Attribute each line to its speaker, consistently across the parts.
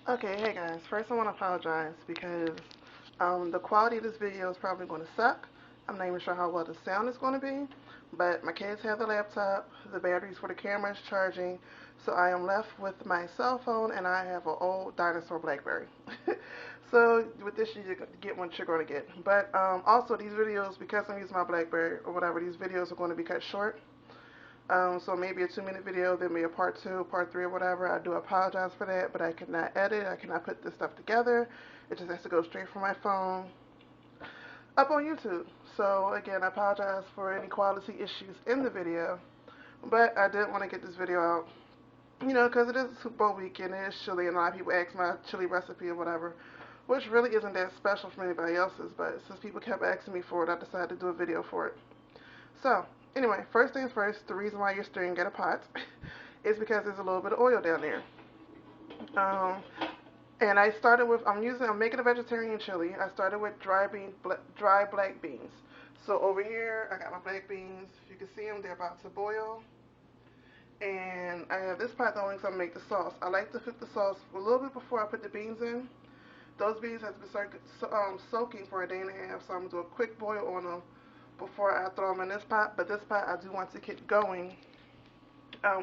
Speaker 1: Okay, hey guys. First, I want to apologize because the quality of this video is probably going to suck. I'm not even sure how well the sound is going to be, but my kids have the laptop, the batteries for the camera is charging, so I am left with my cell phone and I have an old dinosaur BlackBerry. So with this, you get what you're going to get. But also, these videos, because I'm using my BlackBerry or whatever, these videos are going to be cut short. So maybe a 2-minute video, then maybe a part 2, part 3, or whatever. I do apologize for that, but I cannot edit. I cannot put this stuff together. It just has to go straight from my phone up on YouTube. So again, I apologize for any quality issues in the video, but I did want to get this video out, because it is Super Bowl weekend, it is chili, and a lot of people ask my chili recipe or whatever, which really isn't that special from anybody else's, but since people kept asking me for it, I decided to do a video for it. So, anyway, first things first, the reason why you're stirring in a pot is because there's a little bit of oil down there. And I started with, I'm making a vegetarian chili. I started with dry black beans. So over here, I got my black beans. You can see them, they're about to boil. And I have this pot going, so I'm going to make the sauce. I like to cook the sauce a little bit before I put the beans in. Those beans have been soaking for a day and a half, so I'm going to do a quick boil on them before I throw them in this pot. But this pot, I do want to get going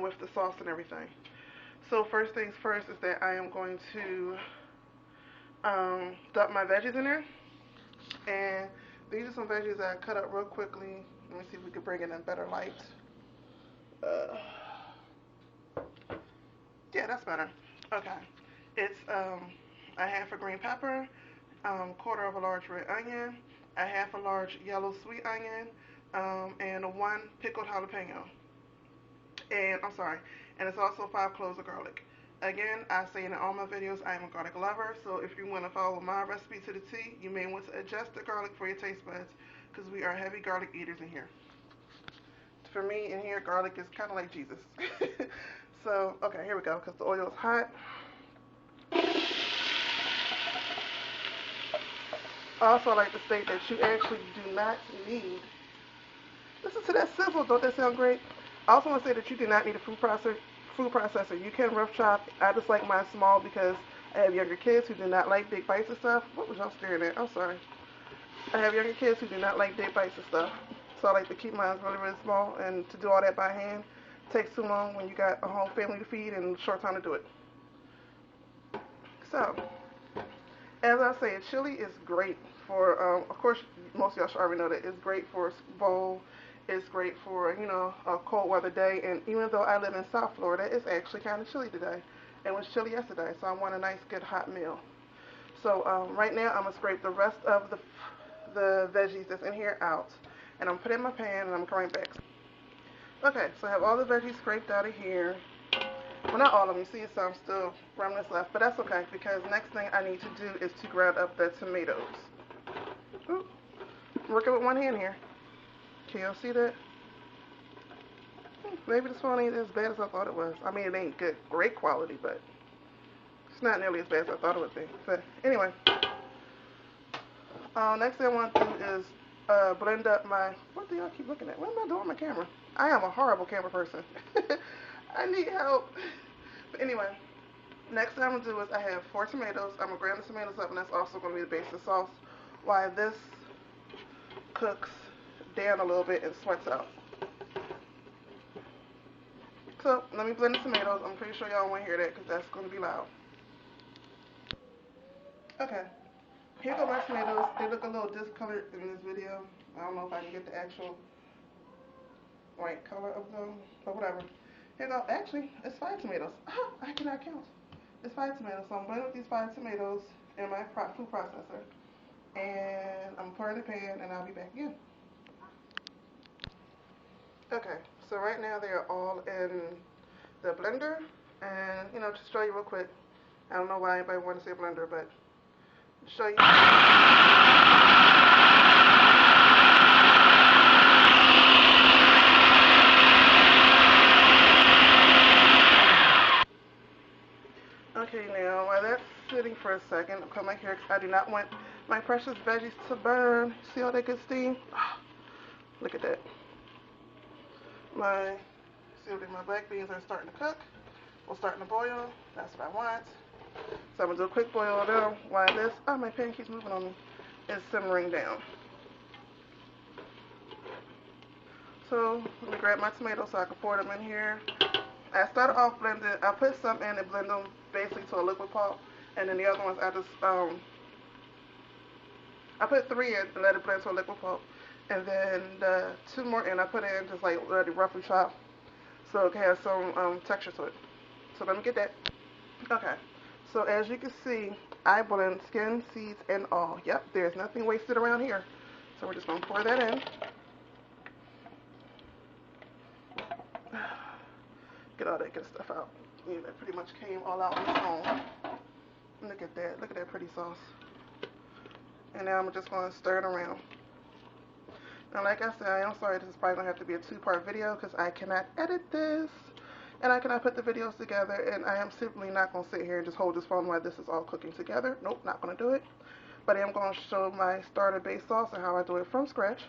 Speaker 1: with the sauce and everything. So first things first is that I am going to dump my veggies in there. And these are some veggies that I cut up real quickly. Let me see if we can bring it in better light. Yeah, that's better. Okay. It's a half a green pepper, quarter of a large red onion, a half a large yellow sweet onion, and one pickled jalapeno. And it's also 5 cloves of garlic. Again, I say in all my videos, I am a garlic lover, so if you want to follow my recipe to the T, you may want to adjust the garlic for your taste buds, because we are heavy garlic eaters in here. For me, in here, garlic is kind of like Jesus. So, okay, here we go, because the oil is hot. Also, I like to state that you actually do not need, listen to that sizzle, don't that sound great? I also want to say that you do not need a food processor. You can rough chop. I just like mine small because I have younger kids who do not like big bites of stuff. What was y'all staring at? I'm sorry. I have younger kids who do not like big bites of stuff. So I like to keep mine really, really small. And to do all that by hand takes too long when you got a whole family to feed and a short time to do it. So, as I say, chili is great for, of course, most of y'all should already know that it's great for a bowl. It's great for, a cold weather day. And even though I live in South Florida, it's actually kind of chilly today. It was chilly yesterday, so I want a nice, good, hot meal. So right now, I'm going to scrape the rest of the veggies that's in here out. And I'm going to put it in my pan, and I'm going back. Okay, so I have all the veggies scraped out of here. Well, not all of them. You see some still remnants left, but that's okay because next thing I need to do is to grind up the tomatoes. Ooh, I'm working with one hand here. Can y'all see that? Maybe this one ain't as bad as I thought it was. I mean, it ain't good, great quality, but it's not nearly as bad as I thought it would be. But anyway, next thing I want to do is blend up my, what do y'all keep looking at? What am I doing with my camera? I am a horrible camera person. I need help. But anyway, next thing I'm going to do is I have 4 tomatoes. I'm going to grind the tomatoes up, and that's also going to be the base of the sauce while this cooks down a little bit and sweats out. So let me blend the tomatoes. I'm pretty sure y'all want to hear that because that's going to be loud. Okay, here go my tomatoes. They look a little discolored in this video. I don't know if I can get the actual right color of them, but whatever. Here go. Actually, it's 5 tomatoes. I cannot count. It's 5 tomatoes. So I'm blending with these 5 tomatoes in my food processor. And I'm pouring the pan, and I'll be back again. Okay, so right now they are all in the blender. And, to show you real quick, I don't know why anybody wants to say blender, but to show you. Okay, now while that's sitting for a second, I'll come back here because I do not want my precious veggies to burn. See all that good steam? Oh, look at that. My black beans are starting to cook. We're starting to boil. That's what I want. So I'm going to do a quick boil of them while this, oh, my pan keeps moving on me, is simmering down. So let me grab my tomatoes so I can pour them in here. I started off blending, I put some in and blend them basically to a liquid pulp. And then the other ones I just, I put 3 in and let it blend to a liquid pulp. And then the 2 more in, I put in just like let it roughly chop so it can have some texture to it. So let me get that. Okay. So as you can see, I blend skin, seeds, and all. Yep, there's nothing wasted around here. So we're just going to pour that in. Get all that good stuff out. Yeah, that pretty much came all out on its own. Look at that. Look at that pretty sauce. And now I'm just going to stir it around. Now, like I said, I am sorry this is probably going to have to be a 2-part video because I cannot edit this. And I cannot put the videos together. And I am simply not going to sit here and just hold this phone while this is all cooking together. Nope, not going to do it. But I am going to show my starter base sauce and how I do it from scratch.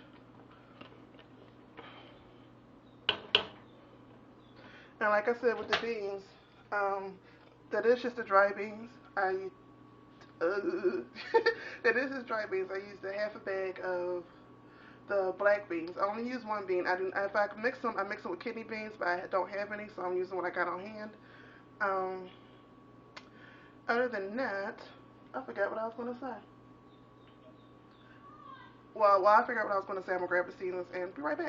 Speaker 1: And like I said with the beans, that is just the dry beans. That is just dry beans. I used a half a bag of the black beans. I only use 1 bean. If I mix them, I mix them with kidney beans, but I don't have any, so I'm using what I got on hand. Other than that, I forgot what I was going to say. Well, while I figure out what I was going to say, I'm going to grab the seasonings and be right back.